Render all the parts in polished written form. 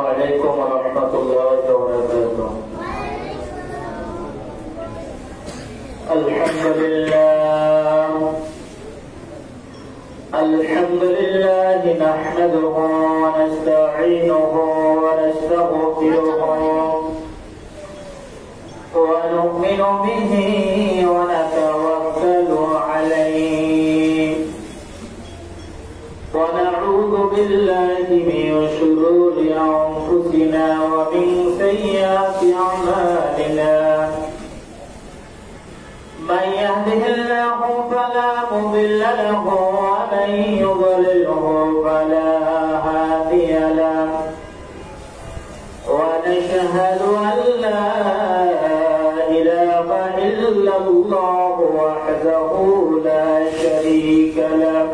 عليكم ورحمة الله وبركاته. الحمد لله نحمده ونستعينه ونستغفره ونؤمن به ونتوكل عليه ونعوذ بالله من شرور أنفسنا ومن سيئات أعمالنا. من يهده الله فلا مضل له ومن يضلله فلا هادي له. ونشهد أن لا إله إلا الله وحده لا شريك له.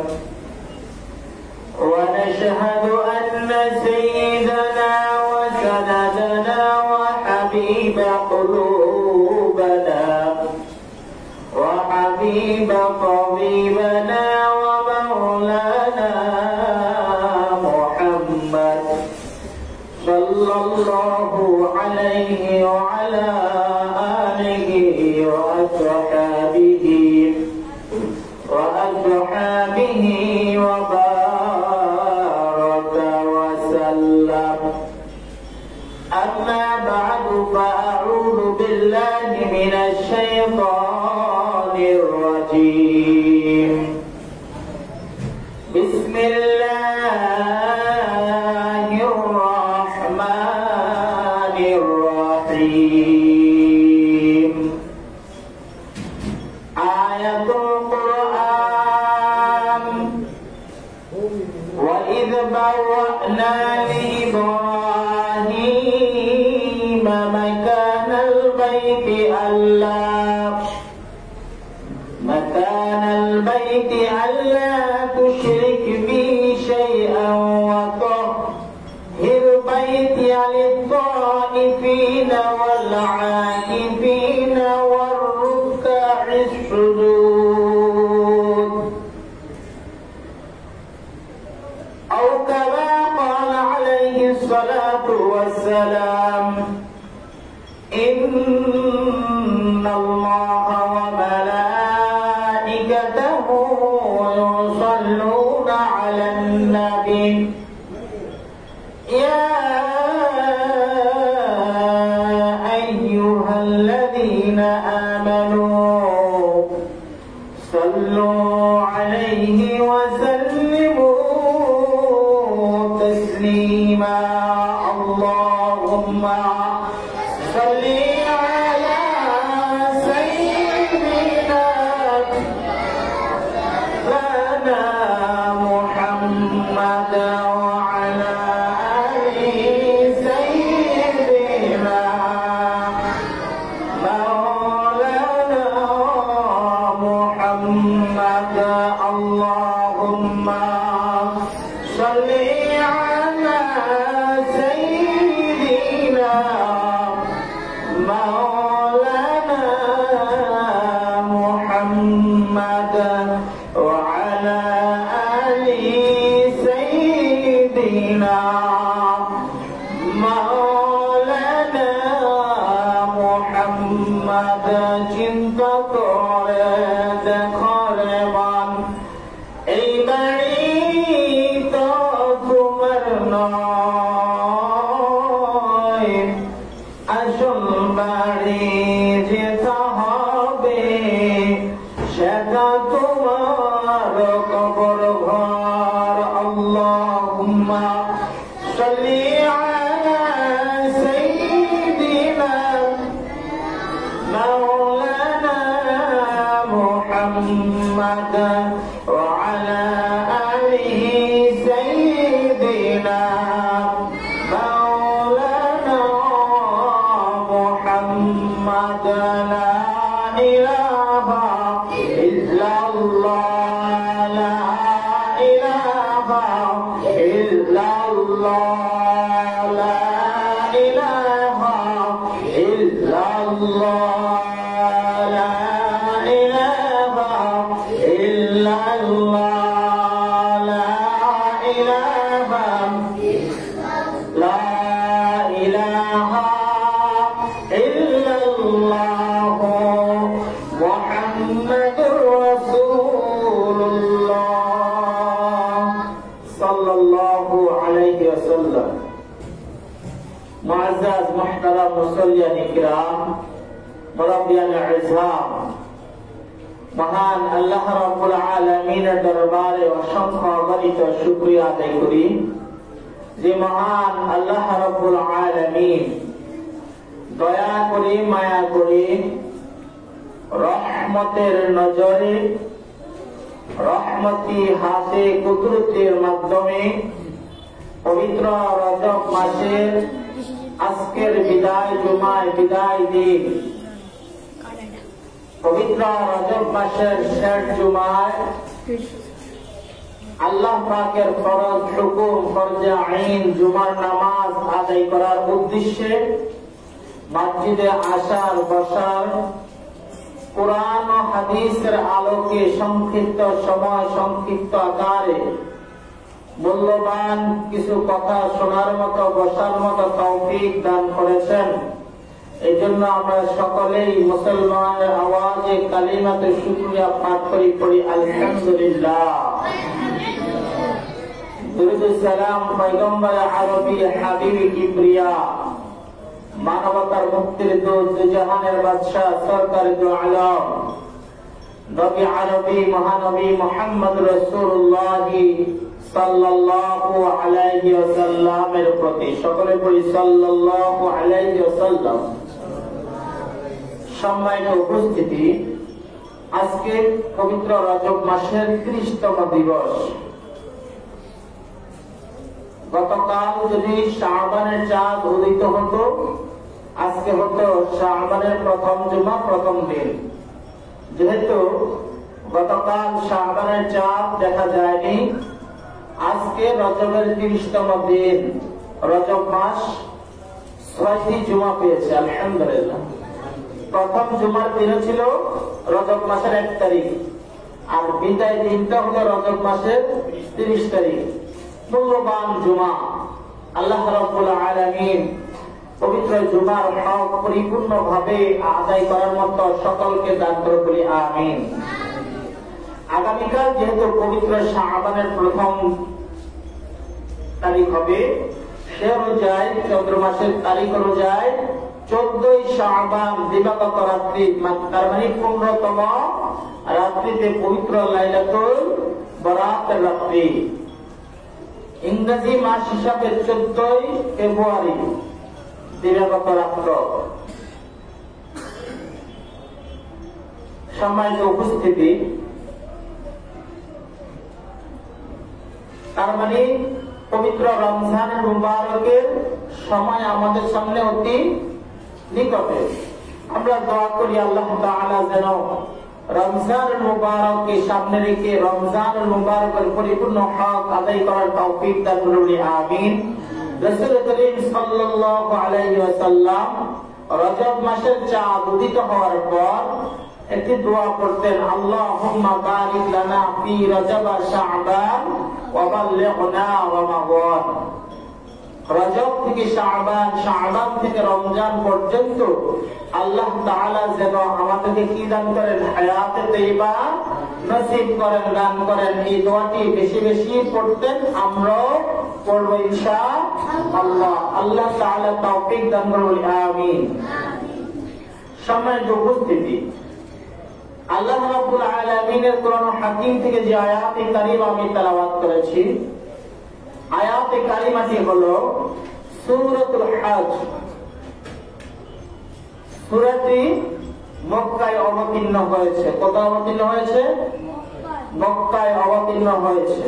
ونشهد أن سيدنا وسندنا وحبيب قلوبنا وحبيب طبيبنا ومولانا محمد صلى الله عليه وعلى آله وأصحابه وبارك وسلم. أما بعد فأعوذ بالله من الشيطان الرجيم. بسم الله الرحمن الرحيم. آية القرآن. وإذ بوأنا لإبراهيم مكان البيت ألا تشرك بي شيئا وطهر بيتي للطائفين والعاكفين والركع السجود. أو كما قال عليه الصلاة والسلام: إن الله وملائكته يصلون على النبي يا أيها الذين آمنوا صلوا عليه وسلموا تسليما. اللهم صل على سيدنا محمد وعلى آل سيدنا مولانا محمد. اللهم صل على سيدنا مولانا محمد وعلى آل سيدنا مولانا محمد. চিন্তা করে দেখো রে মান, এই বাড়ি তো তোমার নয়, আসল বাড়ি যেতে হবে সেটা তোমার কবর ঘর। আল্লাহুম্মা সাল্লি আলা সাইয়্যিদিনা মাওলানা মুহাম্মাদ ওয়া আলা আলিহি সাইয়্যিদিনা মাওলানা মুহাম্মাদ। লা ইলাহা ইল্লাল্লাহ, লা ইলাহা ইল্লাল্লাহ, লা ইলাহা ইল্লাল্লাহ, লা ইলাহা ইল্লাল্লাহ। মুহাম্মাদুর রাসূলুল্লাহ সাল্লাল্লাহু আলাইহি ওয়াসাল্লাম। মুআজ্জাজ মুহতারাম মুসল্লিয়ান কিরাম, মুরাব্বিয়ান ইসলাম, মহান আল্লাহ রাব্বুল আলামিনের দরবারে অসংখ্য অগণিত শুকরিয়া আদায় করি যে মহান আল্লাহ রাব্বুল আলামিন দয়া করে মায়া করে রহমতের নজরে রহমতি হাতে কুদরতের মাধ্যমে পবিত্র রজব মাসের আজকের বিদায় জুমায় বিদায় দিন, পবিত্র রজব মাসের শেষ জুমায় আল্লাহ পাকের ফরজ হুকুম ফরজে আইন জুমার নামাজ আদায় করার উদ্দেশ্যে মসজিদে আসার বসার, কোরআন ও হাদিসের আলোকে সংক্ষিপ্ত সময় সংক্ষিপ্ত আকারে মূল্যবান কিছু কথা শোনার মতো বসার মতো তৌফিক দান করেছেন। এই জন্য আমরা সকলেই মুসলমানের আওয়াজে কালিমাতে শুকরিয়া পাঠ করি পড়ি আলহামদুলিল্লাহ। দুরূদ সালাম পয়গম্বর আরবি হাবিবি কিবরিয়া, মানবতার মুক্তির দূত, জাহানের বাদশাহ, সরকার দু আলম, নবী আরবি মহানবী মুহাম্মদ রাসূলুল্লাহ সাল্লাল্লাহু আলাইহি ওয়াসাল্লামের প্রতি সকলে পড়ি সাল্লাল্লাহু আলাইহি ওয়াসাল্লাম। সম্মানিত উপস্থিতি, আজকে পবিত্র রজব মাসের 30তম দিবস। গতকাল যদি শাবানের চাঁদ উদিত হতো, আজকে হতো শাবানের প্রথম জুমা, প্রথম দিন। যেহেতু গতকাল শাবানের চাঁদ দেখা যায়নি, আজকে রজবের 30তম দিন। রজব মাস 6টি জুমা পেয়েছে আলহামদুলিল্লাহ। প্রথম জুমার দিন ছিল রজব মাসের 1 তারিখ, আর বিদায় দিনটা হলো রজব মাসের 30 তারিখ। মূল্যবান জুমা, আল্লাহ রাব্বুল আলামিন পবিত্র জুমার হক পরিপূর্ণভাবে আদায় করার মতো সকলকে দান করে বলি আমিন। আগামীকাল যেহেতু পবিত্র শাবানের প্রথম তারিখ হবে, সে অনুযায়ী চন্দ্র মাসের তারিখ অনুযায়ী 14ই শাবান দিবাগত রাত্রি, তার মানে 15তম রাত্রিতে পবিত্র লাইলাতুল বরাতের রাত্রি। ইংরেজি মাস হিসাবে 14ই ফেব্রুয়ারি দিবাগত রাত্র। সম্মানিত উপস্থিতি, তার মানে পবিত্র রমজানের মুবারকের সময় আমাদের সামনে অতি নিকটে। আমরা দোয়া করি আল্লাহ তাআলা যেন রমজানুল মুবারককে সামনে রেখে রমজানুল মুবারকের পরিপূর্ণ হক আদায় করার তৌফিক দান করুন আমিন। রাসূল করিম সাল্লাল্লাহু আলাইহি ওয়াসাল্লাম রজব মাসের চাঁদ উদিত হওয়ার পর একটি দোয়া করতেন, আল্লাহুম্মা বারিক লানা ফি রজব শাবান ওয়া বাল্লিগনা রমাদান। রজব থেকে শাবান, শাবান থেকে রমজান পর্যন্ত আল্লাহ তাআলা যেন আমাদেরকে কি দান করেন, হায়াতে তাইয়্যিবা নসিব করেন, দান করেন। এই দোয়াটি বেশি বেশি পড়তেন, আমরাও পড়ব ইনশাআল্লাহ। আল্লাহ তাআলা তৌফিক দান করুন আমিন। সম্মানিত উপস্থিতি, আল্লাহ রাব্বুল আলামিনের কোরআন হাকিম থেকে যে আয়াতে কারিমা আমি তেলাওয়াত করেছি, আয়াতে কারিমাটি হলো সূরাতুল হজ। সূরাটি মক্কায় অবতীর্ণ হয়েছে। কোথায় অবতীর্ণ হয়েছে? মক্কায় অবতীর্ণ হয়েছে।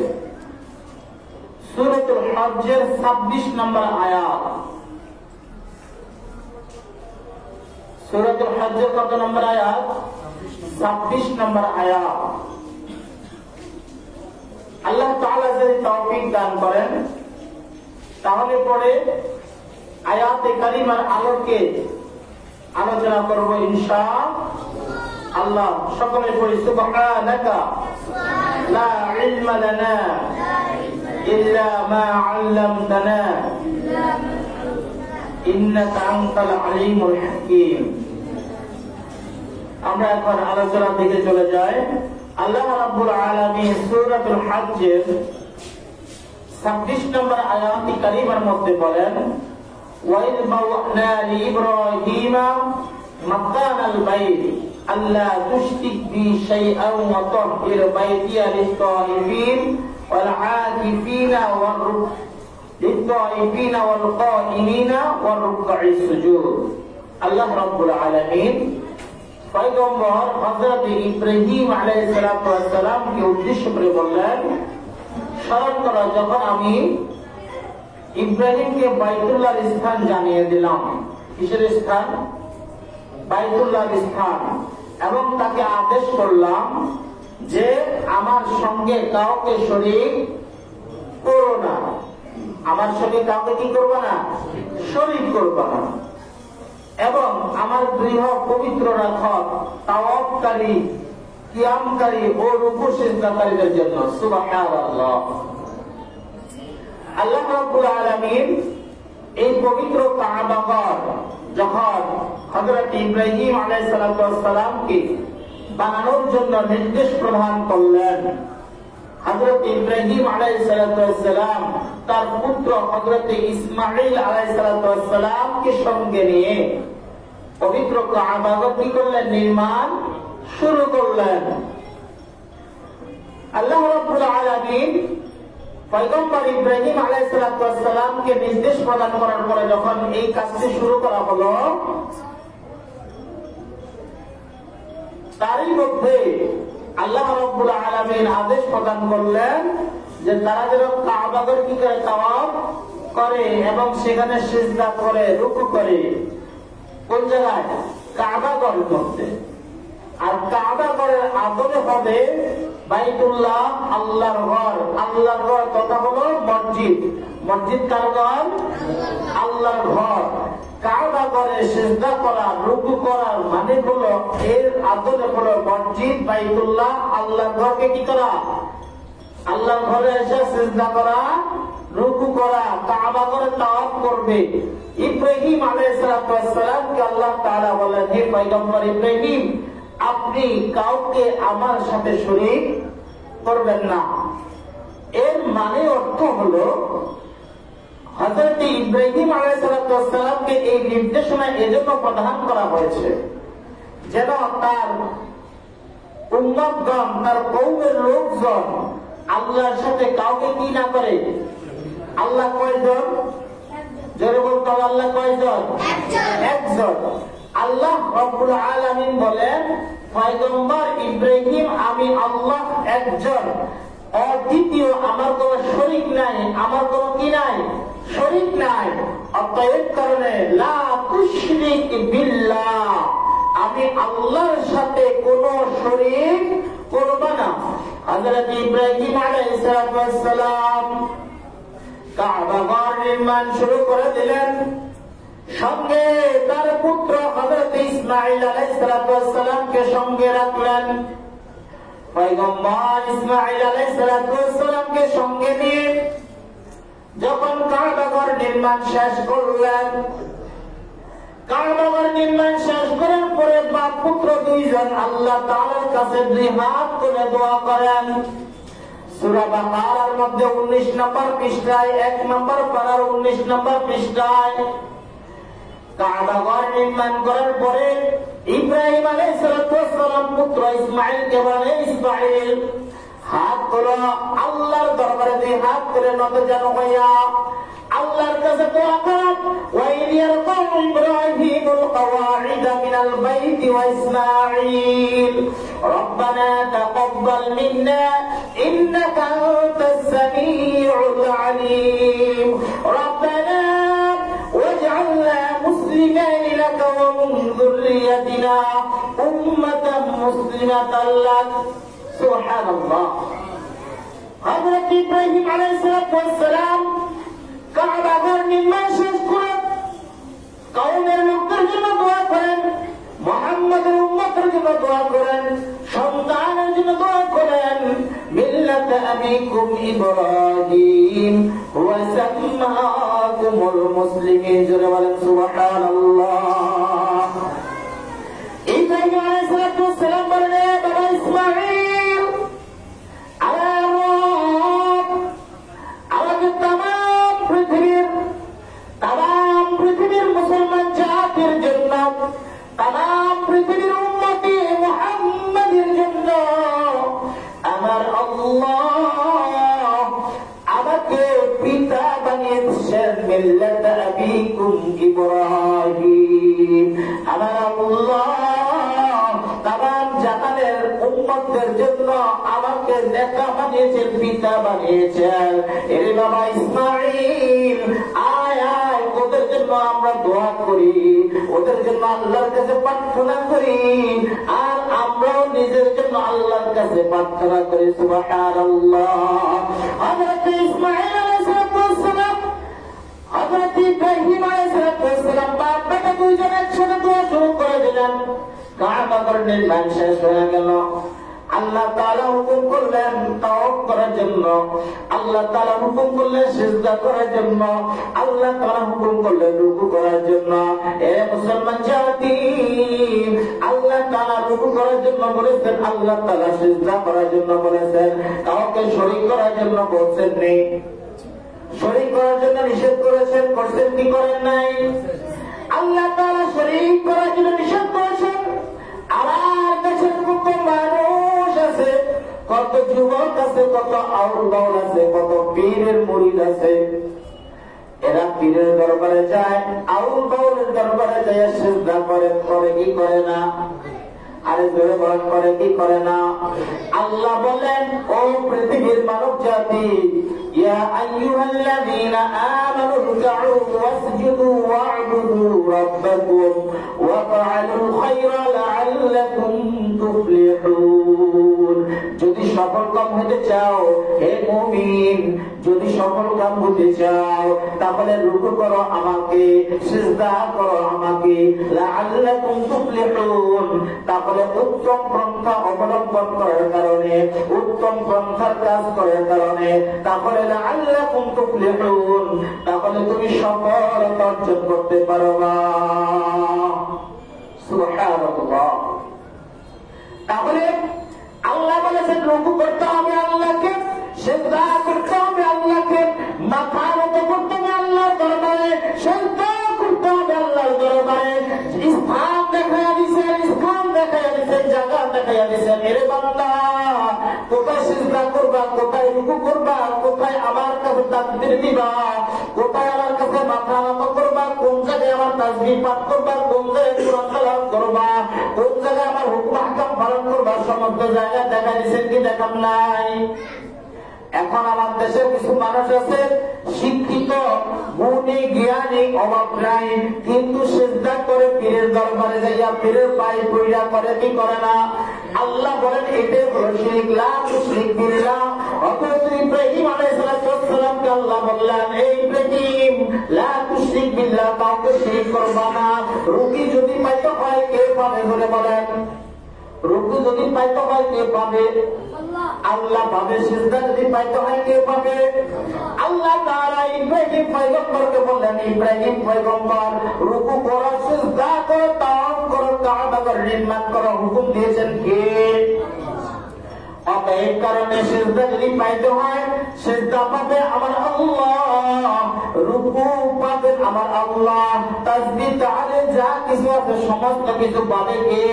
সূরাতুল হজের 26 নম্বর আয়াত। সূরাতুল হজের কত নম্বর আয়াত? 26 নম্বর আয়াত। আল্লাহ তাআলা যদি তৌফিক দান করেন তাহলে পরে আয়াতে কারিমার আলোকে আলোচনা করব ইনশাআল্লাহ। সকলে পড়ি সুবহানাকা লা ইলমা লানা ইল্লা মা আল্লামতানা ইন্নাকা আনতাল আলিমুল হাকীম। আমরা এখন আলোচনার দিকে চলে যাই। আল্লাহ রাব্বুল আলামিন সূরাতুল হজ্জের 26 নম্বর আয়াত কারীমার মধ্যে বলেন, ওয়াইদ বাওয়ানা লিইব্রাহিমা মাকানাল বাইত আল্লা তুশরিক বি শাইআন ওয়া তাহহির বাইতিয়া লিত-তাইফিন ওয়াল আকিফিনা লিত-তাইফিনা ওয়াল কাইমিনা ওয়ার রুকআইস সুজুদ। আল্লাহ রাব্বুল আলামিন পয়গম্বর হযরত ইব্রাহিম আলাইহিস সালাম কে উদ্দেশ্য করে বললেন, স্মরণ করো যখন আমি ইব্রাহিমকে বাইতুল্লাহর স্থান জানিয়ে দিলাম। কিসের স্থান? বাইতুল্লাহর স্থান। এবং তাকে আদেশ করলাম যে আমার সঙ্গে কাউকে শরীক করো না, আমার সঙ্গে কাউকে কি করবে না? শরীক করবে না। এবং আমার গৃহ পবিত্র রাখো তাওয়াফকারী, কিয়ামকারী ও রুকু সিজদাকারীদের জন্য। সুবহানাল্লাহ। আল্লাহ রাব্বুল আলামিন এই পবিত্র কাবা ঘর যখন হযরত ইব্রাহিম আলাইহিস সালামকে বানানোর জন্য নির্দেশ প্রদান করলেন, হযরত ইব্রাহিম আলাইহিস সালাম তার পুত্র হযরত ইসমাঈল আলাইহিস সালামকে সঙ্গে নিয়ে পবিত্র কাবা ঘর কি করলেন? নির্মাণ শুরু করলেন। আল্লাহ রাব্বুল আলামিন পয়গম্বর ইব্রাহিম আলাইহিস সালামকে নির্দেশ প্রদান করার পরে যখন এই কাজটি শুরু করা হলো, তারই মধ্যে আল্লাহ রাব্বুল আলামিন আদেশ প্রদান করলেন যে তারা যেন কাবা ঘর কি করে? তাওয়াফ করে এবং সেখানে সিজদা করে, রুকু করে। কোন জায়গায়? কাবা ঘরের মধ্যে। আর কাবা ঘরের আদলে হবে বাইতুল্লাহ, আল্লাহর ঘর। আল্লাহর ঘর তথা হলো মসজিদ। মসজিদ কার ঘর? আল্লাহর ঘর। কাবা ঘরে সিজদা করা, রুকু করার মানে হলো এর আদলে হলো মসজিদ, বাইতুল্লাহ, আল্লাহর ঘরকে কি করা? আল্লাহর ঘরে এসে সিজদা করা, রুকু করা, কাবা ঘরে তাওয়াফ করবে। ইব্রাহিম আলাইহিস সালামকে আল্লাহ তাআলা বলেন, হে পয়গম্বর ইব্রাহিম, আপনি কাউকে আমার সাথে শরীক করবেন না। এর মানে অর্থ হলো হযরত ইব্রাহিম আলাইহিস সালামকে এই নির্দেশনা এজন্য প্রদান করা হয়েছে যেন তার উম্মতগণ, তার কওমের লোকজন আল্লাহর সাথে কাউকে কি না করে। আল্লাহ কয়জন? জোরে বলতে হবে, আল্লাহ কয়জন? একজন। আল্লাহ রাব্বুল আলামিন বলেন, পয়গম্বর ইব্রাহিম, আমি আল্লাহ একজন, অদ্বিতীয়, আমার কোন শরীক নাই, আমার কোন কি নাই? শরীক নাই। অতএব কারণে লা তুশরিক বিল্লাহ, আমি আল্লাহর সাথে কোন শরীক করব না। হযরত ইব্রাহিম আলাইহিস সালাম কাবা ঘর নির্মাণ শুরু করে দিলেন। সঙ্গে তার পুত্র হযরত ইসমাঈল আলাইহিস সালামকে সঙ্গে রাখলেন। পয়গম্বর ইসমাঈল আলাইহিস সালামকে সঙ্গে নিয়ে যখন কাবা ঘর নির্মাণ শেষ করলেন, কাবা ঘর নির্মাণ শেষ করার পরে বাপ পুত্র দুইজন আল্লাহ তাআলার কাছে দুই হাত তুলে দোয়া করেন। সূরা বাকারার মধ্যে 19 নম্বর পৃষ্ঠায়, 1 নম্বর পারার 19 নম্বর পৃষ্ঠায় কাবা ঘর নির্মাণ করার পরে ইব্রাহিম আলাইহিস সালাম পুত্র ইসমাঈলকে বলে, ইসমাঈল হাত তোলো, আল্লাহর দরবারে দুই হাত তুলে নত যেন হইয়া আল্লাহর কাছে দোয়া করেন। ওয়াইদ ইয়ারফাউ ইব্রাহিমুল কওয়াইদা মিনাল বাইতি ওয়া ইসমাঈল রব্বানা তাকাব্বাল মিন্না ইন্নাকা আনতাস সামিউল আলীম রব্বানা ওয়াজআলনা মুসলিমাইন লাকা ওয়া মিন যুররিয়াতিনা উম্মাতান মুসলিমাতান লাক। সুবহানাল্লাহ। হযরত ইব্রাহিম আলাইহিস সালাম কাবা ঘর নির্মাণ শেষ করে কওমের লোকদের জন্য দোয়া করেন, মুহাম্মদের উম্মতের জন্য দোয়া করেন, সন্তানের জন্য দোয়া করেন। মিল্লাত আবিকুম ইব্রাহিম ওয়া সাম্মাকুমুল মুসলিমিন। জোরে বলেন সুবহানাল্লাহ। ইব্রাহিম আলাইহিস বলেন বাবা ইসমাঈল, আমাকে তাম পৃথিবীর মুসলমান জাতির জন্য, তাম পৃথিবীর উম্মতি মুহাম্মাদের জন্য আমার আল্লাহ আমাকে পিতা বানিয়েছেন মিল্লাত আবিকুম ইব্রাহিম। আমার আল্লাহ তাম জাহানের উম্মতদের জন্য আমাকে নেতা বানিয়েছেন, পিতা বানিয়েছেন। এরে বাবা ইসমাঈল, আয় আয় ওদের জন্য আমরা দোয়া করি, ওদের জন্য আল্লাহর কাছে প্রার্থনা করি, আর আমরাও নিজের জন্য আল্লাহর কাছে প্রার্থনা করি। সুবহানাল্লাহ। হযরত ইসমাঈল আলাইহিস সালাম, হযরত ইব্রাহিম আলাইহিস সালাম বাপ বেটা দুইজন একসাথে দোয়া শুরু করে দিলেন। কাবা ঘর নির্মাণ শেষ হয়ে গেল। আল্লাহ তাআলা হুকুম করলেন তাওয়াফ করার জন্য, আল্লাহ তাআলা হুকুম করলেন সিজদা করার জন্য, আল্লাহ তাআলা হুকুম করলেন রুকু করার জন্য। এ মুসলমান জাতি, আল্লাহ তাআলা রুকু করার জন্য বলেছেন, আল্লাহ তাআলা সিজদা করার জন্য বলেছেন, কাউকে শরীক করার জন্য বলছেন নেই। শরীক করার জন্য নিষেধ করেছেন, করছেন কি করেন নাই? আল্লাহ তাআলা শরীক করার জন্য নিষেধ করেছেন। আমার দেশের কত মানুষ আছে, কত যুবক আছে, কত আউল বাউল আছে, কত পীরের মুরিদ আছে, এরা পীরের দরবারে যায়, আউল বাউলের দরবারে যায়, সিজদা করে, করে কি করে না? আরে জোরে বলেন, করে কি করে না? আল্লাহ বলেন, ও পৃথিবীর মানব জাতি, ইয়া আইয়ুহাল্লাযীনা আমানু রুকউ ওয়াসজুদু ওয়া'বুদু রাব্বাকুম ওয়া ফা'আলুল খায়রা লা'আল্লাকুম তুফলিহুন। যদি সফল কাম হতে চাও হে মুমিন, যদি সফল কাম হতে চাও তাহলে রুকু করো আমাকে, সিজদা করো আমাকে, লা'আল্লাকুম তুফলিহুন। তাহলে উত্তম পন্থা অবলম্বন করার কারণে, উত্তম পন্থার কাজ করার কারণে, তাহলে লাআল্লাকুম তুফলিহুন, তাহলে তুমি সফলতা অর্জন করতে পারবা। সুবহানাল্লাহ। তাহলে আল্লাহ বলেছেন রুকু করতে হবে আল্লাহকে, সিজদা করতে হবে আল্লাহকে, মাথা নত করতে হবে আল্লাহর দরবারে, সিজদা করতে হবে আল্লাহর দরবারে। স্থান দেখাইয়া দিয়েছেন, স্থান দেখাইয়া দিয়েছেন, জায়গা দেখাইয়া দিয়েছেন। এরে বান্দা, কোথায় সিজদা করবা, কোথায় রুকু করবা, কোথায় আমার কাছে তাকবীর দিবা, কোথায় আমার কাছে মাথা নত করবা, কোন জায়গায় আমার তাসবিহ পাঠ করবা, কোন জায়গায় কোরআন তেলাওয়াত করবা, কোন জায়গায় আমার হুকুম আহকাম পালন করবা, সমস্ত জায়গা দেখা দিয়েছেন কি দেখান নাই? এখন আমার দেশের কিছু মানুষ আছে শিক্ষিত, গুণী জ্ঞানী, অভাব নাই, কিন্তু সিজদা করে পীরের দরবারে যাইয়া পীরের পায়ে পড়িয়া করে কি করে না? আল্লাহ বলেন এটাই হলো শিরক, লা তুশরিক বিল্লাহ। অথচ ইব্রাহিম আলাইহিস সালামকে আল্লাহ বললেন, এই ইব্রাহিম লা তুশরিক বিল্লাহ, কাউকে শিরক করবা না। রুকি যদি পাইতে হয় কে পাবে বলে বলেন? রুকু যদি পাইতে হয় কে পাবে? আল্লাহ পাবে। সিজদা যদি পাইতে হয় কে পাবে? আল্লাহ তাআলা ইব্রাহিম পয়গম্বরকে বললেন, ইব্রাহিম পয়গম্বর রুকু করো, সিজদা করো, তাওয়াফ করো, কাবা ঘর নির্মাণ করো, হুকুম দিয়েছেন কে? অতএব কারণে সিজদা যদি পাইতে হয় সিজদা পাবে আমার আল্লাহ, রুকু পাবে আমার আল্লাহ, তাসবিহ তাহলে যা কিছু আছে সমস্ত কিছু পাবে কে?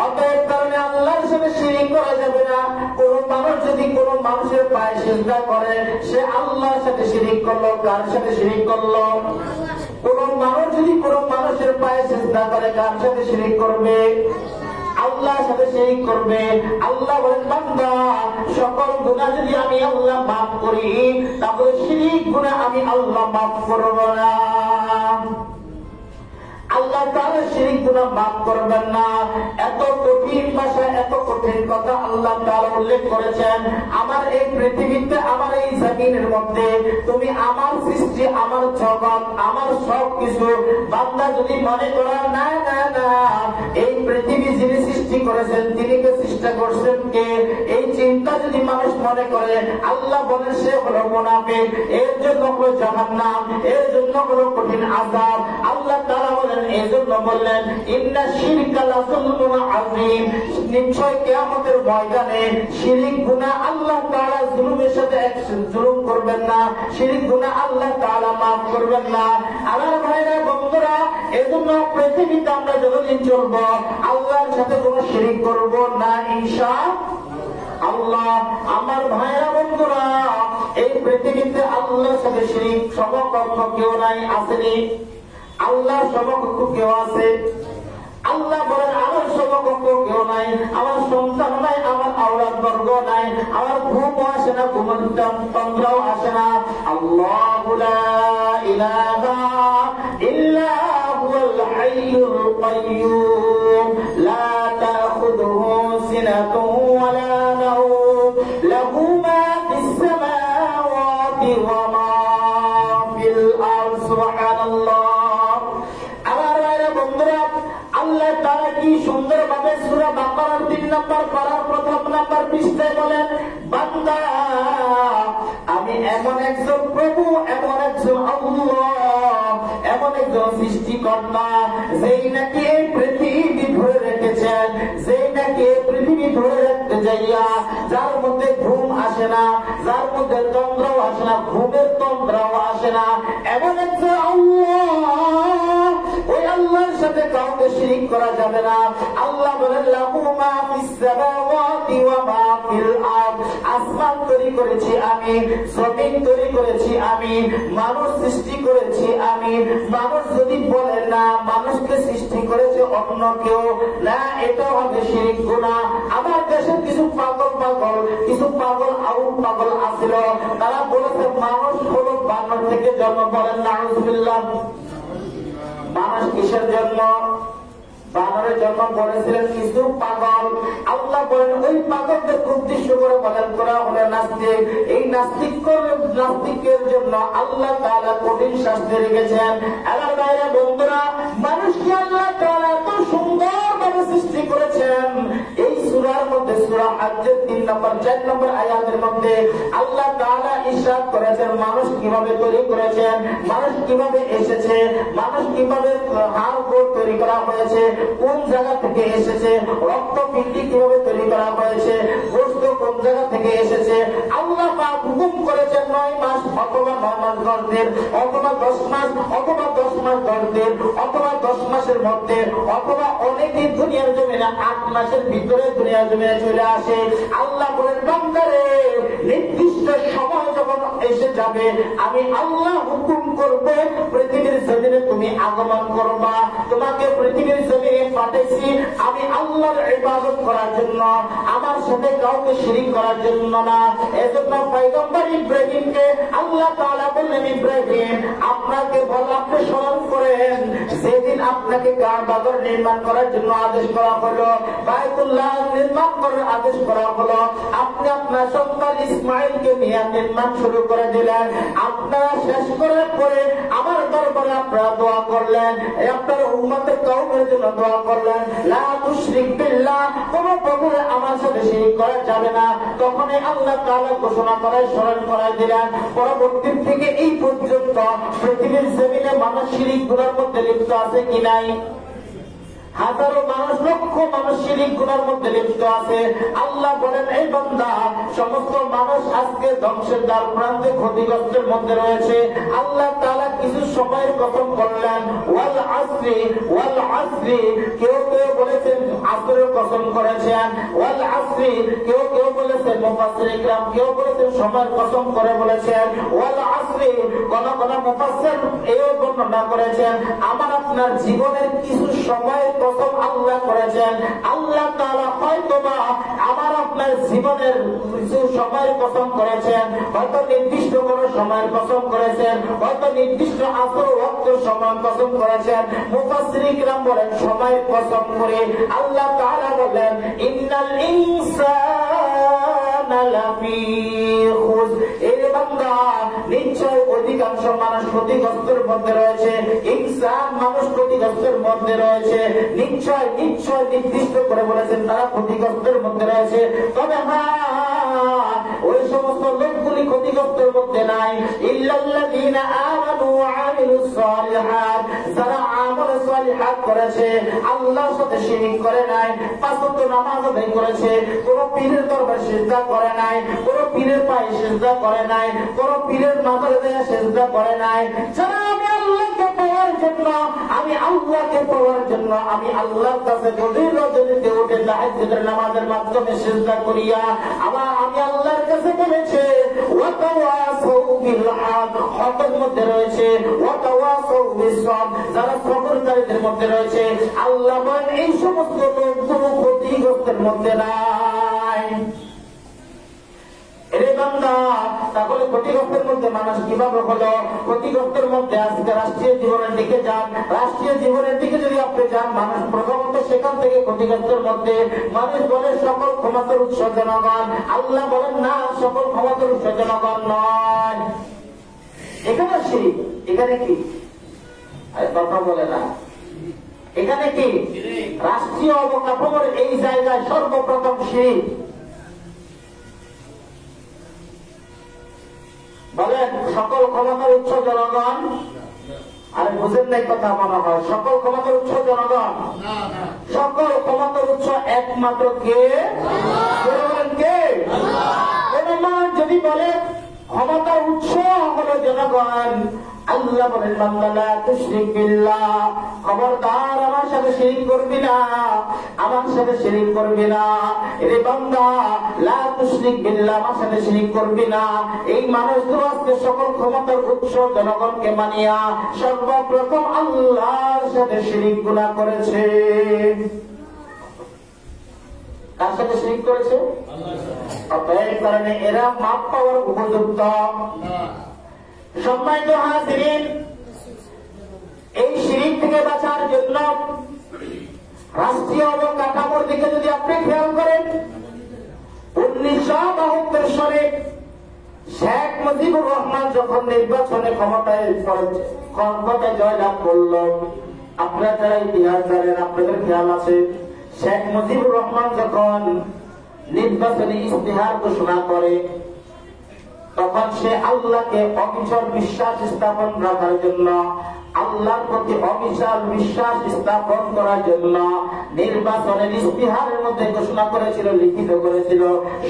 অতএব কারণে আল্লাহর সাথে শিরক করা যাবে না। কোন মানুষ যদি কোন মানুষের পায়ে সিজদা করে সে আল্লাহর সাথে শিরক করলো। কার সাথে শিরক করলো? কোন মানুষ যদি কোন মানুষের পায়ে সিজদা করে কার সাথে শিরক করবে? আল্লাহর সাথে শিরক করবে। আল্লাহ বলেন, বান্দা সকল গুনাহ যদি আমি আল্লাহ মাফ করি তাহলে শিরক গুনাহ আমি আল্লাহ মাফ করব না। আল্লাহ তাআলা শিরক গুনাহ মাফ করবেন না। এত কঠিন ভাষা, এত কঠিন কথা আল্লাহ তাআলা উল্লেখ করেছেন। আমার এই পৃথিবীতে, আমার এই জমিনের মধ্যে তুমি আমার সৃষ্টি, আমার জগৎ, আমার সব কিছু বান্দা যদি মনে করো না না না এই পৃথিবী যিনি সৃষ্টি করেছেন তিনি কে সৃষ্টি করছেন কে, এই চিন্তা যদি মানুষ মনে করে আল্লাহ বলেন সে হলো মুনাফিক, এর জন্য হলো জাহান্নাম, এর জন্য হলো কঠিন আযাব। আল্লাহ তাআলা বলেন এজন্য বললেন ইন্না শিরকা লাযুলমুন আযীম, নিশ্চয় কিয়ামতের ময়দানে শিরক গুনাহ আল্লাহ তাআলা জুলুমের সাথে জুলুম করবেন না, শিরক গুনাহ আল্লাহ তাআলা maaf করবেন না। আমার ভাইরা বন্ধুরা, এজন্য পৃথিবীতে আমরা যতদিন চলবো আল্লাহর সাথে কোনো শিরক করব না ইনশাআল্লাহ। আমার ভাইরা বন্ধুরা, এই পৃথিবীতে আল্লাহর সাথে শিরক সমকক্ষ কেউ নাই, আসেনি? আল্লাহর সমকক্ষ কেউ আছে? আল্লাহ বলেন আমার সমকক্ষ কেউ নাই, আমার সন্তান নাই, আমার আওলাদ বর্গ নাই, আমার ঘুমও আসে না, ঘুমের তন্দ্রাও আসে না। আল্লাহু লা ইলাহা ইল্লা হুয়াল হাইয়ুল কাইয়্যুম লা তাখুযুহু সিনাতুন ওয়া লা নাওম লাহু মা ফিস সামাওয়াতি ওয়া মা ফিল আরদ। সুবহানাল্লাহ। আমার ভাইরা বন্ধুরা, আল্লাহ তাআলা কি সুন্দর ভাবে সূরা বাকারার 3 নম্বর পারার প্রথম নম্বর পৃষ্ঠায় বলেন, বান্দা আমি এমন একজন প্রভু, এমন একজন আল্লাহ, এমন একজন সৃষ্টিকর্তা, যেই নাকি এই পৃথিবী ধরে রেখেছেন, যেই নাকি এই পৃথিবী ধরে রাখতে যাইয়া যার মধ্যে ঘুম আসে না, যার মধ্যে তন্দ্রাও আসে না, ঘুমের তন্দ্রাও আসে না, এমন একজন আল্লাহ। ওই আল্লাহর সাথে কাউকে শিরিক করা যাবে না। আল্লাহ বলেন লাহু মা ফিস সামাওয়াতি ওয়া মা ফিল আরদ, আসমান তৈরি করেছি আমি, জমিন তৈরি করেছি আমি, মানুষ সৃষ্টি করেছি আমি। মানুষ যদি বলে না মানুষকে সৃষ্টি করেছে অন্য কেউ, না এটা হবে শিরিক গুনাহ। আমার দেশের কিছু পাগল আউট পাগল আছিল, তারা বলেছে মানুষ হলো বানর থেকে জন্ম। বলেন নাউযুবিল্লাহ। মানুষ কিসের জন্ম? বানরের জন্ম করেছিলেন কিছু পাগল। আল্লাহ বলেন ওই পাগলদের উদ্দেশ্য করে বলেন তোরা হলো নাস্তিক। এই নাস্তিকের জন্য আল্লাহ তাআলা কঠিন শাস্তি রেখেছেন। আমার ভাইরা বন্ধুরা, মানুষকে আল্লাহ তাআলা এত সুন্দরভাবে সৃষ্টি করেছেন। এই সূরার মধ্যে সূরা হজ্জের 3 নম্বর 4 নম্বর আয়াতের মধ্যে আল্লাহ তাআলা ইরশাদ করেছেন মানুষ কিভাবে তৈরি করেছেন, মানুষ কিভাবে এসেছে, মানুষ কিভাবে হাড় গোড় তৈরি করা হয়েছে, কোন জায়গা থেকে এসেছে, রক্তপিণ্ড কিভাবে তৈরি করা হয়েছে, গোশত কোন জায়গা থেকে এসেছে। আল্লাহ পাক হুকুম করেছেন 9 মাস অথবা 9 মাস 10 দিন অথবা 10 মাস অথবা 10 মাস 10 দিন অথবা 10 মাসের মধ্যে অথবা অনেকে দুনিয়ার জমিনে 8 মাসের ভিতরে দুনিয়ার জমিনে চলে আসে। আল্লাহ বলেন বান্দারে নির্দিষ্ট সময় যখন এসে যাবে আমি আল্লাহ হুকুম করব পৃথিবীর জমিনে তুমি আগমন করবা। তোমাকে পৃথিবীর জমিনে পাঠাইছি আমি আল্লাহর ইবাদত করার জন্য, আমার সাথে কাউকে শিরিক করার জন্য না। এজন্য পয়গম্বর ইব্রাহিমকে আল্লাহ তাআলা বললেন ইব্রাহিম আপনাকে বল, আপনি স্মরণ করেন সেদিন আপনাকে কাবাগর নির্মাণ করার জন্য আদেশ করা হলো, বাইতুল্লাহ নির্মাণ করার আদেশ করা হলো। আপনি আপনার সন্তান ইসমাইলকে নিয়ে নির্মাণ শুরু করে দিলেন। আপনারা শেষ করার পরে আমার দরবারে আপনারা দোয়া করলেন, আপনার উম্মতের কওমের জন্য দোয়া করলেন লা তুশরিক বিল্লাহ, কোন প্রভুরে আমার সাথে শিরিক করা যাবে না। তখনই আল্লাহ তাআলা ঘোষণা করায় স্মরণ করায় দিলেন। পরবর্তী থেকে এই পর্যন্ত পৃথিবীর জমিনে মানুষ শিরিক গুনার মধ্যে লিপ্ত আছে কি নাই? হাজারো মানুষ, লক্ষ মানুষ শিরিক গুনার মধ্যে লিপ্ত আছে। আল্লাহ বলেন এই বান্দা সমস্ত মানুষ আজকে ধ্বংসের দ্বার প্রান্তে ক্ষতিগ্রস্তের মধ্যে রয়েছে। আল্লাহ তাআলা কিছু সময়ের কসম করলেন ওয়াল আসরি, কেউ কেউ বলেছেন আসরের কসম করেছেন, ওয়াল আসরি কেউ কেউ বলেছেন মুফাসসির ইকরাম কেউ বলেছেন সময়ের কসম করে বলেছেন, ওয়াল আসরি কোন কোন মুফাসসির এও বর্ণনা করেছেন আমার আপনার জীবনের কিছু সময়ের কসম আল্লাহ করেছেন। আল্লাহ তাআলা হয়তোবা আমার আপনার জীবনের কিছু সময়ের কসম করেছেন, হয়তো নির্দিষ্ট কোন সময়ের কসম করেছেন, হয়তো নির্দিষ্ট আসর ওয়াক্ত সময় কসম করেছেন। মুফাসসির ইকরাম বলেন সময়ের কসম করে আল্লাহ তাআলা বলেন ইন্নাল ইনসানা লাফি খুস, এই বান্দা নিশ্চয় অধিকাংশ মানুষ ক্ষতিগ্রস্তের মধ্যে রয়েছে। ইনসান মানুষ ক্ষতিগ্রস্তের মধ্যে রয়েছে। নিশ্চয় নিশ্চয় নির্দিষ্ট করে বলেছেন তারা ক্ষতিগ্রস্তের মধ্যে রয়েছে। তবে হ্যাঁ ওই সমস্ত লোকগুলি ক্ষতিগ্রস্তের মধ্যে নাই। ইল্লাল্লাযীনা আমানু ওয়া আমিলুস সালিহাত, যারা আমল সালিহাত করেছে, আল্লাহর সাথে শিরক করে নাই, পাঁচ ওয়াক্ত নামাজ আদায় করেছে, কোন পীরের দরবারে সিজদা করে নাই, কোন পীরের পায়ে সিজদা করে নাই, কোন পীরের মাজারে দিয়ে সিজদা করে নাই, যারা আমি আল্লাহকে পাওয়ার জন্য, আমি আল্লাহকে পাওয়ার জন্য আমি আল্লাহর কাছে গভীর রজনীতে উঠে তাহাজ্জুদের নামাজের মাধ্যমে সিজদা করিয়া আমি আল্লাহর কাছে বলেছে ওয়াতাওয়াসাউ বিল হক, হকের মধ্যে রয়েছে, ওয়াতাওয়াসাউ বিস সাবর, যারা সবরকারীদের মধ্যে রয়েছে। আল্লাহ বলেন এই সমস্ত লোকগুলো ক্ষতিগ্রস্তের মধ্যে নাই। এরে বান্দা, তাহলে ক্ষতিগ্রস্তের মধ্যে মানুষ কিভাবে হলো? ক্ষতিগ্রস্তের মধ্যে আজকে রাষ্ট্রীয় জীবনের দিকে যান, রাষ্ট্রীয় জীবনের দিকে যদি আপনি যান, মানুষ প্রথমত সেখান থেকে ক্ষতিগ্রস্তের মধ্যে। মানুষ বলে সকল ক্ষমতার উৎস জনগণ, আল্লাহ বলেন না, সকল ক্ষমতার উৎস জনগণ নয়। এখানে শিরক, এখানে কি কথা বলে না, এখানে কি রাষ্ট্রীয় অবকাঠামোর এই জায়গায় সর্বপ্রথম শিরক। বলেন সকল ক্ষমতার উৎস জনগণ, আরে বুঝেন নাই কথা মনে হয়, সকল ক্ষমতার উৎস জনগণ, সকল ক্ষমতার উৎস একমাত্র কে? বলেন কে? কোন মানুষ যদি বলে ক্ষমতার উৎস হলো জনগণ, আল্লাহ বলেন বান্দা লা তুশরিক বিল্লাহ, খবরদার আমার সাথে শিরক করবি না, আমার সাথে শিরক করবি না। এরে বান্দা লা তুশরিক বিল্লাহ, আমার সাথে শিরক করবি না। এই মানুষগুলো আজকে সকল ক্ষমতার উৎস জনগণকে মানিয়া সর্বপ্রথম আল্লাহর সাথে শিরক গুনাহ করেছে। কার সাথে শিরক করেছে? অতএব কারণে এরা মাপ পাওয়ার উপযুক্ত। সম্মানিত হাজিরিন, এই শিরক থেকে বাঁচার জন্য রাষ্ট্রীয় অবকাঠামোর দিকে যদি আপনি খেয়াল করেন, 1972 সালে শেখ মুজিবুর রহমান যখন নির্বাচনে ক্ষমতায় জয়লাভ করল, আপনারা যারা ইতিহাস জানেন আপনাদের খেয়াল আছে, শেখ মুজিবুর রহমান যখন নির্বাচনী ইস্তেহার ঘোষণা করে, তখন সে আল্লাহকে অবিচল বিশ্বাস স্থাপন রাখার জন্য, আল্লাহর প্রতি অবিচল বিশ্বাস স্থাপন করার জন্য নির্বাচনের ইস্তেহারের মধ্যে ঘোষণা করেছিল, লিখিত করেছিল,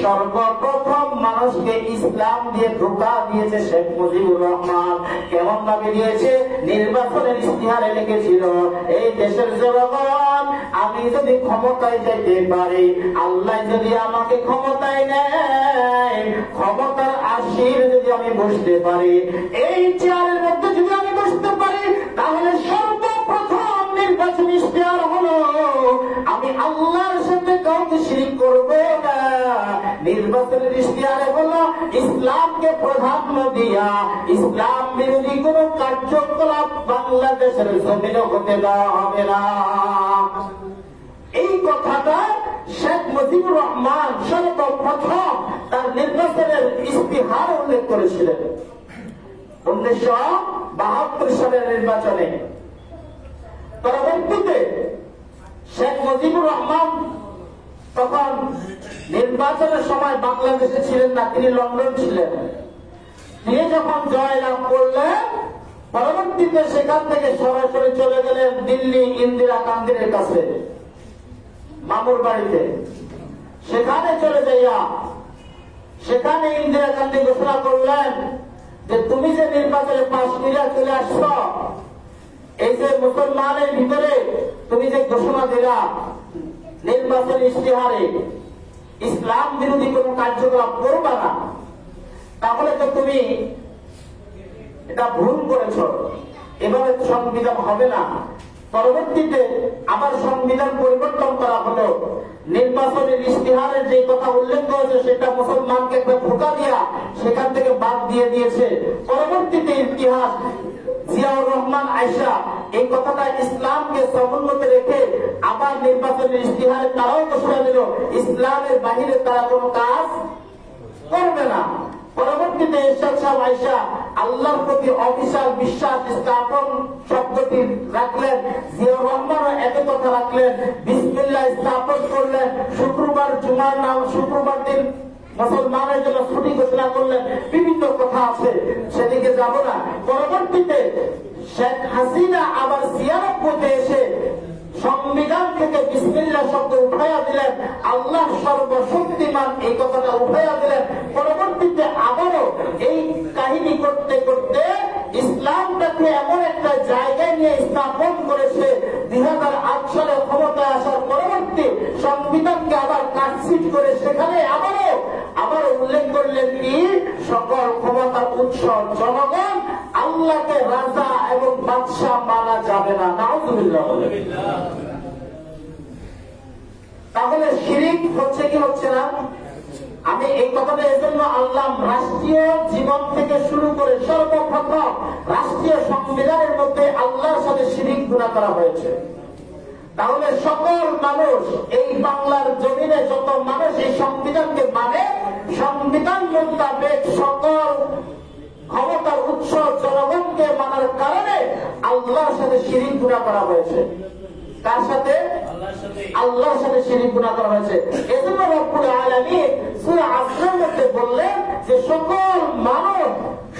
সর্বপ্রথম মানুষকে ইসলাম দিয়ে ধোঁকা দিয়েছে শেখ মুজিবুর রহমান। কেমন ভাবে দিয়েছে? নির্বাচনের ইস্তেহারে লিখেছিল, এই দেশের জনগণ, আমি যদি ক্ষমতায় যেতে পারি, আল্লাহ যদি আমাকে ক্ষমতায় নেয়, ক্ষমতার আসীন যদি আমি বসতে পারি, এই চেয়ারের মধ্যে যদি আমি বসতে পারি, তাহলে সর্বপ্রথম নির্বাচন ইশতেহার হলো আমি আল্লাহর সাথে কাউকে শিরক করব না। নির্বাচনের ইশতেহারে হলো ইসলামকে প্রাধান্য দিয়া ইসলাম বিরোধী কোন কার্যকলাপ বাংলাদেশের জমিনে হতে দেওয়া হবে না। এই কথাটা শেখ মুজিবুর রহমান সর্বপ্রথম তার নির্বাচনের ইশতেহার উল্লেখ করেছিলেন 1972 সালের নির্বাচনে। পরবর্তীতে শেখ মুজিবুর রহমান তখন নির্বাচনের সময় বাংলাদেশে ছিলেন না, তিনি লন্ডন ছিলেন। তিনি যখন জয়লাভ করলেন, পরবর্তীতে সেখান থেকে সরাসরি চলে গেলেন দিল্লি ইন্দিরা গান্ধীর কাছে, মামুর বাড়িতে। সেখানে চলে যাইয়া সেখানে ইন্দিরা গান্ধী ঘোষণা করলেন যে তুমি যে নির্বাচনে পাশ করে চলে আসছ, এই যে মুসলমানের ভিতরে তুমি যে ঘোষণা দিলা নির্বাচন ইশতেহারে ইসলাম বিরোধী কোন কার্যকলাপ করবা না, তাহলে তো তুমি এটা ভুল করেছ, এভাবে সংবিধান হবে না। পরবর্তীতে আবার সংবিধান পরিবর্তন করা হলো, নির্বাচনের ইশতেহারের যে কথা উল্লেখ করেছে সেটা মুসলমানকে একটা ধোঁকা দিয়া সেখান থেকে বাদ দিয়ে দিয়েছে। পরবর্তীতে ইতিহাস জিয়াউর রহমান আয়েশা এই কথাটা ইসলামকে সমুন্নত রেখে আবার নির্বাচনের ইশতেহারে তারাও ঘোষণা দিল ইসলামের বাহিরে তারা কোনো কাজ করবে না। পরবর্তীতে এরশাদ সাহেব আয়েশা আল্লাহর প্রতি অবিচল বিশ্বাস স্থাপন শব্দটি রাখলেন, জিয়াউর রহমানও একই কথা রাখলেন, বিসমিল্লাহ স্থাপন করলেন। শুক্রবার জুমার নাম, শুক্রবার দিন মুসলমানের জন্য ছুটি ঘোষণা আলোচনা করলেন, বিভিন্ন কথা আছে, সেদিকে যাব না। পরবর্তীতে শেখ হাসিনা আবার 96 এসে সংবিধান থেকে বিসমিল্লাহ শব্দ উঠাইয়া দিলেন, আল্লাহ সর্বশক্তিমান এই কথাটা উঠাইয়া দিলেন। পরবর্তীতে আবারও এই কাহিনী করতে করতে ইসলামটাকে এমন একটা জায়গায় নিয়ে স্থাপন করেছে। 2008 সালে ক্ষমতায় আসার পরবর্তী সংবিধানকে আবার কাটছিট করে সেখানে আবারও উল্লেখ করলেন কি, সকল ক্ষমতার উৎস জনগণ, আল্লাহকে রাজা এবং বাদশাহ মানা যাবে না। নাউযুবিল্লাহ। তাহলে শিরিক হচ্ছে কি হচ্ছে না? আমি এই কথাটা এজন্য আনলাম, রাষ্ট্রীয় জীবন থেকে শুরু করে সর্বপ্রথম রাষ্ট্রীয় সংবিধানের মধ্যে আল্লাহর সাথে শিরিক গুনাহ করা হয়েছে। তাহলে সকল মানুষ এই বাংলার জমিনে যত মানুষ এই সংবিধানকে মানে, সংবিধান মোতাবেক সকল ক্ষমতার উৎস জনগণকে মানার কারণে আল্লাহর সাথে শিরিক গুনাহ করা হয়েছে। কার সাথে? আল্লাহর সাথে শিরিক গুনাহ করা হয়েছে। এজন্য রব্বুল আলামিন সূরা আসরের মধ্যে বললেন যে সকল মানব,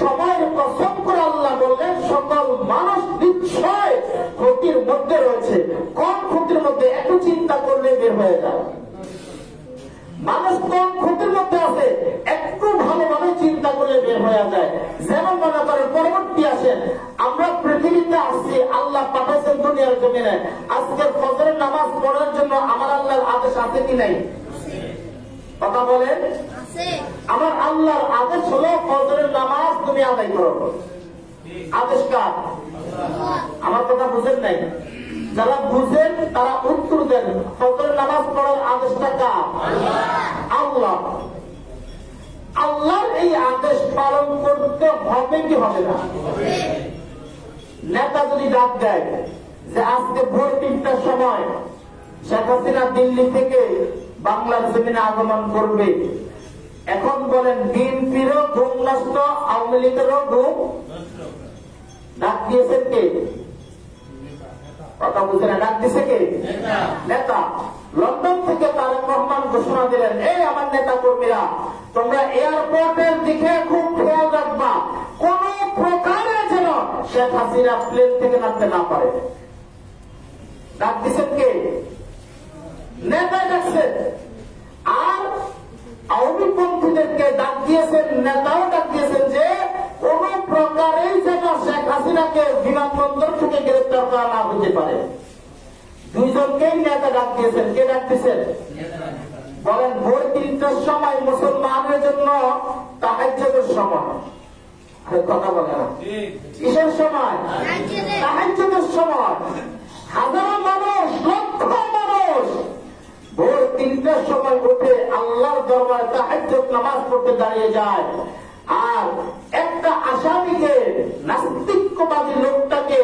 সময়ের কসম করে আল্লাহ বললেন সকল মানুষ নিশ্চয় ক্ষতির মধ্যে রয়েছে। কোন ক্ষতির মধ্যে? একটু চিন্তা করলে বের হয়ে যায় মানুষ কোন ক্ষতির মধ্যে আছে, একটু ভালোভাবে চিন্তা করলে বের হয়ে যায়। যেমন মনে করেন, পরবর্তী আসেন, আমরা পৃথিবীতে আসছি, আল্লাহ পাঠাইছেন দুনিয়ার জমিনে। আজকের ফজরের নামাজ পড়ার জন্য আমার আল্লাহর আদেশ আছে কি নাই? কথা বলেন। আমার আল্লাহর আদেশ হলো ফজরের নামাজ তুমি আদায় করো। আদেশ কার? আমার কথা বুঝেন নাই? যারা বুঝেন তারা উত্তর দেন। ফজরের নামাজ পড়ার আদেশটা কার? আল্লাহ। আল্লাহর এই আদেশ পালন করতে হবে কি হবে না? নেতা যদি ডাক দেয় যে আজকে ভোর 3টার সময় শেখ হাসিনা দিল্লি থেকে বাংলার জমিনে আগমন করবে, এখন বলেন বিএনপিরও ঘুম নষ্ট, আওয়ামী লীগেরও ঘুম। ডাক দিয়েছেন কে? কথা বুঝে না? ডাক দিছে কে? নেতা। লন্ডন থেকে তারেক রহমান ঘোষণা দিলেন, এই আমার নেতা কর্মীরা, তোমরা এয়ারপোর্টের দিকে খুব খেয়াল রাখবা, কোন প্রকারে যেন শেখ হাসিনা প্লেন থেকে নামতে না পারে। ডাক দিচ্ছেন কে? নেতা ডাকছেন। আর আওয়ামী পন্থীদেরকে ডাক দিয়েছেন, নেতাও ডাক দিয়েছেন যে কোন প্রকারেই যেন শেখ হাসিনাকে বিমানবন্দর থেকে গ্রেফতার করা না হতে পারে। দুইজনকেই নেতা ডাক দিয়েছেন। কে ডাক দিয়েছেন? বলেন ভোর 3টার সময় মুসলমানের জন্য তাহাজ্জুদের সময়। কথা বলে না? কিসের সময়? তাহাজ্জুদের সময়। হাজারো মানুষ, লক্ষ মানুষ ভোর 3টার সময় উঠে আল্লাহর দরবারে তাহাজ্জুদ নামাজ পড়তে দাঁড়িয়ে যায়। আর একটা আসামিকে, নাস্তিকবাদী লোকটাকে,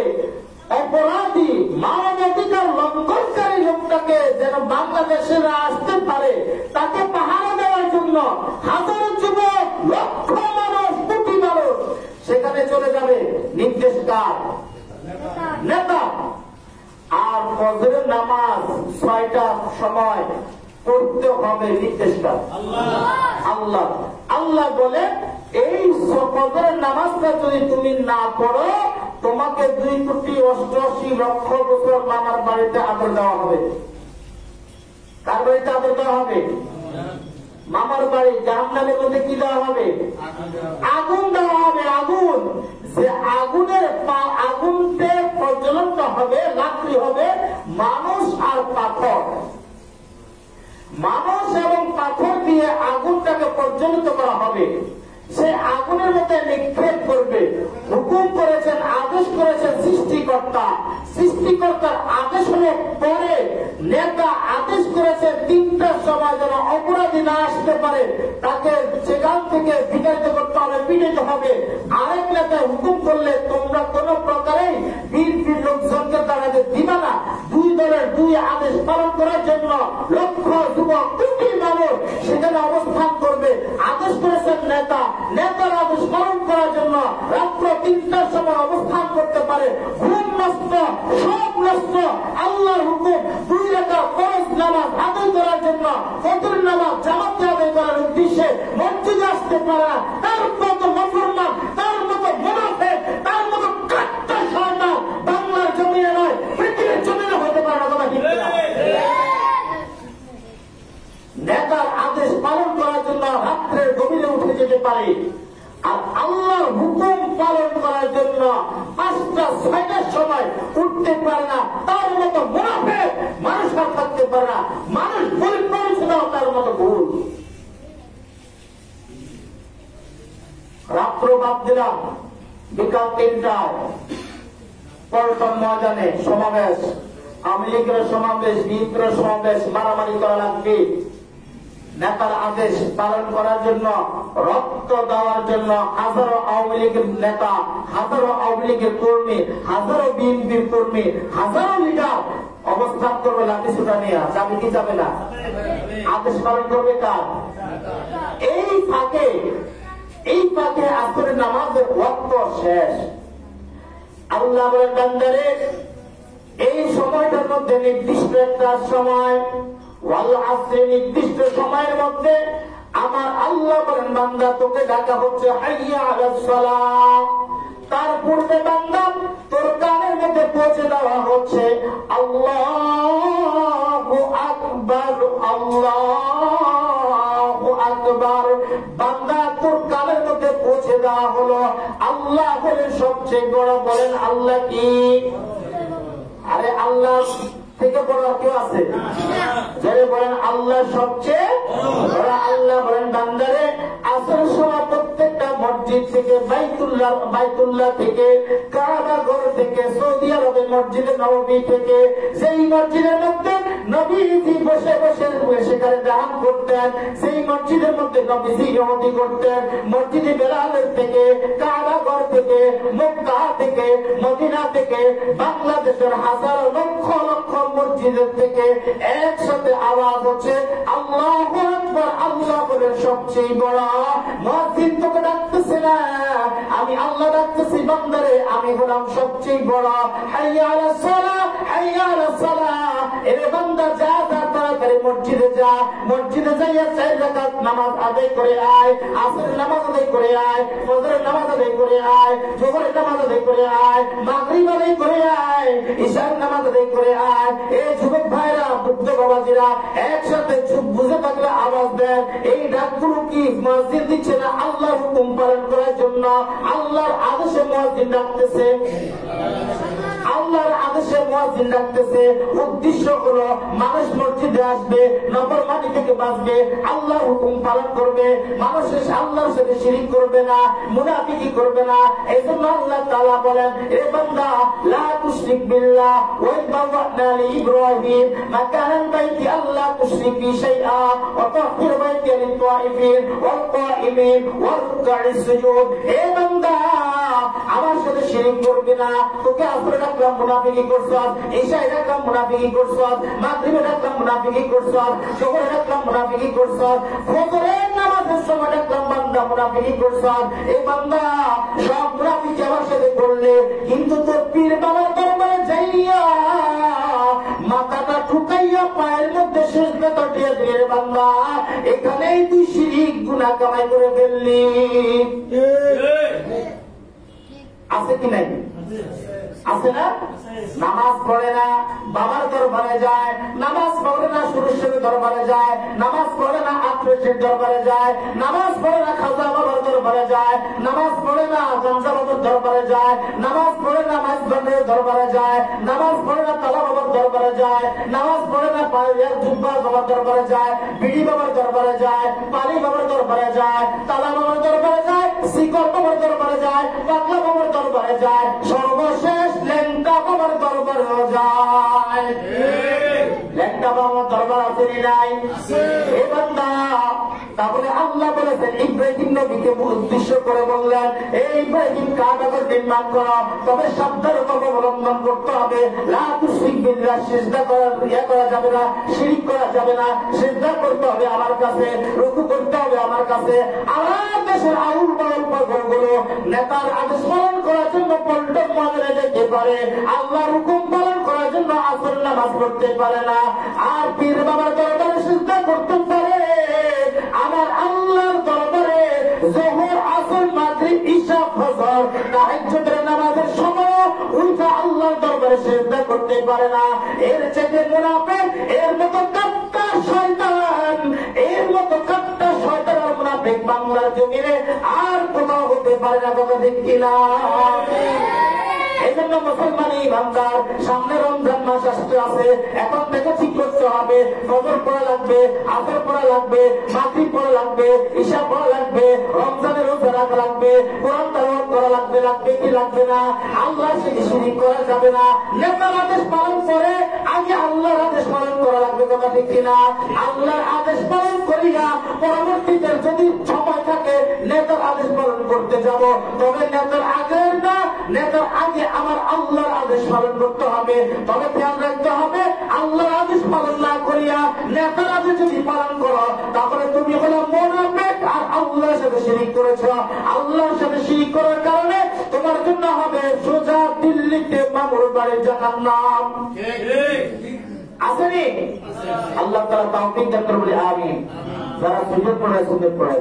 অপরাধী, মানবাধিকার লঙ্ঘনকারী লোকটাকে যেন বাংলাদেশের আসতে পারে, তাকে পাহারা দেওয়ার জন্য হাজারো যুবক, লক্ষ মানুষ, কোটি মানুষ সেখানে চলে যাবে। নির্দেশ কার? নেতা। আর ফজরের নামাজ 6টার সময় পড়তে হবে, নির্দেশ কার? আল্লাহ। আল্লাহ বলে এই ফজরের নামাজটা যদি তুমি না পড়ো, তোমাকে 2,88,00,000 বছর মামার বাড়িতে আদর দেওয়া হবে। কার বাড়িতে আদর দেওয়া হবে? মামার বাড়ি। জাহান্নামের মধ্যে কি দেওয়া হবে? আগুন দেওয়া হবে। আগুন, যে আগুনতে প্রজ্বলনটা হবে, লাকড়ি হবে মানুষ আর পাথর। মানুষ এবং পাথর দিয়ে আগুনটাকে প্রজ্বলিত করা হবে। সে আগুনের মধ্যে নিক্ষেপ করবে। হুকুম করেছেন, আদেশ করেছেন সৃষ্টিকর্তা। সৃষ্টিকর্তার আদেশ হলে পরে নেতা আদেশ করেছেন 3টার সময় যেন অপরাধী না আসতে পারে, তাকে সেখান থেকে বিতাড়িত করতে হবে, পিড়িত হবে। আরেক নেতা হুকুম করলে তোমরা কোন প্রকারেই বিএনপির লোকজনকে দাঁড়াতে দিবা না। দুই দলের দুই আদেশ পালন করার জন্য লক্ষ যুবক, কোটি মানুষ সেখানে অবস্থান করবে। আদেশ করেছেন নেতা, নেতার আদেশ পালন করার জন্য রাত্র 3টার সময় অবস্থান করতে পারে। ঘুম নষ্ট, সব নষ্ট। আল্লাহর হুকুম 2 রাকাত ফরজ নামাজ আদায় করার জন্য, ফজর নামাজ জামাতে আদায় করার উদ্দেশ্যে সে মসজিদে আসতে পারে না, তার মতো মুসলমান, তার মতো মুনাফিক, তার মতো কাট্টা শয়তান বাংলার জমিনে নয়, পৃথিবীর জমিনে হতে পারে না। কথা ঠিক না? নেতার আদেশ পালন করার জন্য রাত্রের গভীরে উঠে যেতে পারে, আর আল্লাহর হুকুম পালন করার জন্য 5টা-6টার সময় উঠতে পারে না, তার মতো মুনাফিক মানুষ আর থাকতে পারে না। মানুষ ভুল করেছিল, তার মতো ভুল। রাত্র বাদ দিলাম, বিকাল 3টায় পল্টন ময়দানে সমাবেশ, আওয়ামী লীগের সমাবেশ, বিএনপির সমাবেশ, মারামারি করা লাগবে। নেতার আদেশ পালন করার জন্য, রক্ত দেওয়ার জন্য হাজারো আওয়ামী লীগের নেতা, হাজারো আওয়ামী লীগের কর্মী, হাজারো বিএনপির কর্মী, হাজারো লিডার অবস্থান করবে লাঠিসোঁটা নিয়ে। যাবে কি যাবে না? আদেশ পালন করবে কার? এই ফাঁকে আসরের নামাজের ওয়াক্ত শেষ। আল্লাহ বলেন বান্দারে, এই সময়টার মধ্যে নির্দিষ্ট একটা সময়, নির্দিষ্ট সময়ের মধ্যে আমার আল্লাহ বলেন বান্দা তোকে ডাকা হচ্ছে হাইয়া আলাস সালাহ। তার পূর্বে বান্দা তোর কানের মধ্যে পৌঁছে দেওয়া হচ্ছে আল্লাহু আকবার, আল্লাহু আকবার। বান্দা তোর কানের মধ্যে পৌঁছে দেওয়া হলো আল্লাহ বলে সবচেয়ে বড়। বলেন আল্লাহ কি? আরে আল্লাহ থেকে বড় কেউ আছে? যারা বলেন আল্লাহ সবচেয়ে বড়। আল্লাহ বলেন বান্দারে, আসর সময় প্রত্যেকটা মসজিদ থেকে, বাইতুল্লাহ থেকে, কাবা ঘর থেকে, সৌদি আরবের মসজিদে নববী থেকে, সেই মসজিদের মধ্যে নবীজি বসে বসে সেখানে দান করতেন, সেই মসজিদের মধ্যে নবীজি ইমামতি করতেন। মসজিদে বেলালের থেকে, কাবা ঘর থেকে, মক্কা থেকে, মদিনা থেকে, বাংলাদেশের হাজার লক্ষ লক্ষ মসজিদের থেকে একসাথে আওয়াজ হচ্ছে আল্লাহু আকবার। আল্লাহ বলেন সবচেয়ে বড়। মুয়াজ্জিন তোকে ডাকতেছে না, আমি আল্লাহ ডাকতেছি বান্দারে, আমি হলাম সবচেয়ে বড়। হাইয়া আলাস সালাহ, হাইয়া আলাস সালাহ। এরে বান্দা যা যা তাড়াতাড়ি মসজিদে যা, মসজিদে যাইয়া 4 রাকাত নামাজ আদায় করে আয়, আসরের নামাজ আদায় করে আয়, ফজরের নামাজ আদায় করে আয়, জোহরের নামাজ আদায় করে আয়, মাগরিব আদায় করে আয়, ইশার নামাজ আদায় করে আয়। এই যুবক ভাইরা, বুদ্ধ বাবাজিরা একসাথে চুপ বুঝে থাকলে আওয়াজ দেন। এই ডাকগুলো কি মুয়াজ্জিন দিচ্ছে না আল্লাহর হুকুম পালন করার জন্য? আল্লাহর আদেশে মুয়াজ্জিন ডাকতেছে, আল্লাহর আদেশে মুয়াজ্জিন ডাকতেছে। উদ্দেশ্য হলো মানুষ মসজিদে আসবে, নাফরমানি থেকে বাঁচবে, আল্লাহর হুকুম পালন করবে, মানুষের আল্লাহর সাথে শিরিক করবে না, মুনাফিকি করবে না। এজন্য আল্লাহ তাআলা বলেন, এ বান্দা লা তুশরিক বিল্লাহ ওয়া বাওয়ানা লি ইব্রাহিম মাকানাল বাইতি আল্লা তুশরিক বি শাইআ ওয়া তাহির বাইতি লিত তাইফিন ওয়াল কাইমিন ওয়া রুকআইস সুজুদ। এ বান্দা আমার সাথে শিরিক করবে না। তোকে আসরে ডাকলাম মুনাফিকি করছস, ঈশায় ডাকলাম মুনাফিকি করছস, মাগরিবে ডাকলাম মুনাফিকি করছস, জোহরে ডাকলাম মুনাফিকি করছস, ফজরের নামাজের সময় ডাকলাম বান্দা মুনাফিকি করছস। এই বান্দা সব মুনাফিকি আমার সাথে করলে, কিন্তু তোর পীর বাবার দরবারে যাইয়া মাথাটা ঠুকাইয়া পায়ের মধ্যে সিজদা দিয়ে দিয়ে বান্দা এখানেই তুই শিরিক গুনাহ কামাই করে ফেললি। আছে কি নাই? আছে না? নামাজ পড়ে না, বাবার দরবারে যায়, নামাজ পড়ে না সুরেশ্বরের দরবারে যায়, নামাজ পড়ে না আত্মীয়ের দরবারে যায়, নামাজ পড়ে না খাজা বাবার দরবারে যায়, নামাজ পড়ে না জামজা বাবার দরবারে যায়, নামাজ পড়ে না মাইজবান্ডের দরবারে যায়, নামাজ পড়ে না তালা বাবার দরবারে যায়, নামাজ পড়ে না জুব্বা বাবার দরবারে যায়, বিড়ি বাবার দরবারে যায়, পালি বাবার দরবারে যায়, তালা বাবার দরবারে যায়, শিকর বাবার দরবারে যায়, পাতলা বাবার দরবারে যায়, সর্বশেষ লেংটা বাবার দরবারে যায়। লেংটা বাবার দরবার আছে নাই? এ বান্দা, তারপরে আল্লাহ বলেছেন ইব্রাহিম নবীকে উদ্দেশ্য করে বললেন, এই ইব্রাহিম কাবাগর নির্মাণ করা, তবে সাবধানতা অবলম্বন করতে হবে। লা তুশরিক বিল্লাহ, সিজদা করা যাবে না, শিরক করা যাবে না, সিজদা করতে হবে আমার কাছে, রুকু করতে হবে আমার কাছে। আমার দেশের আউল বাউল পাগলগুলো নেতার আদেশ পালন করার জন্য পল্টন ময়দানে যেতে পারে, আল্লাহর হুকুম পালন করার জন্য আসর নামাজ পড়তে পারে না, আর পীর বাবার দরবারে সিজদা করতে পারে। আমার আল্লাহ হতে পারে না। এর চেয়ে মুনাফিক, এর মতো কাট্টা শয়তান, এর মতো কাট্টা শয়তান আর মুনাফিক বাংলার জমিনে আর কোথাও হতে পারে না। কথা ঠিক কিনা? এই জন্য মুসলমান ইমানদার, সামনে রমজান মাস আসতে আছে, এখন থেকে ঠিক করতে হবে। ফজর পড়া লাগবে, আসর পড়া লাগবে, মাগরিব পড়া লাগবে, ইশা পড়া লাগবে, রমজানের রোজা রাখা লাগবে, কোরআন তেলাওয়াত করা লাগবে। লাগবে কি লাগবে না? আল্লাহর সাথে শিরক করা যাবে না। নেতার আদেশ পালন করে আগে আল্লাহর আদেশ পালন করা লাগবে। কথা ঠিক কিনা? আল্লাহর আদেশ পালন করিয়া পরবর্তীতে যদি সময় থাকে নেতার আদেশ পালন করতে যাব, তবে নেতার আগের না, নেতার আগে আমার আল্লাহর আদেশ পালন করতে হবে। তবে খেয়াল রাখতে হবে, আল্লাহর আদেশ পালন না করিয়া নেতার আদেশ যদি পালন করো, তাহলে তুমি হলো মুনাফিক আর আল্লাহর সাথে শিরক করেছ। আল্লাহর সাথে শিরক করার কারণে তোমার জন্য হবে সোজা দিল্লিতে মামুর বাড়ির জাহান্নাম। আসেনি? আল্লাহ তাআলা তৌফিক দান করুন, বলি আমিন। যারা সুন্নাত পড়ে সুন্নাত পড়ে।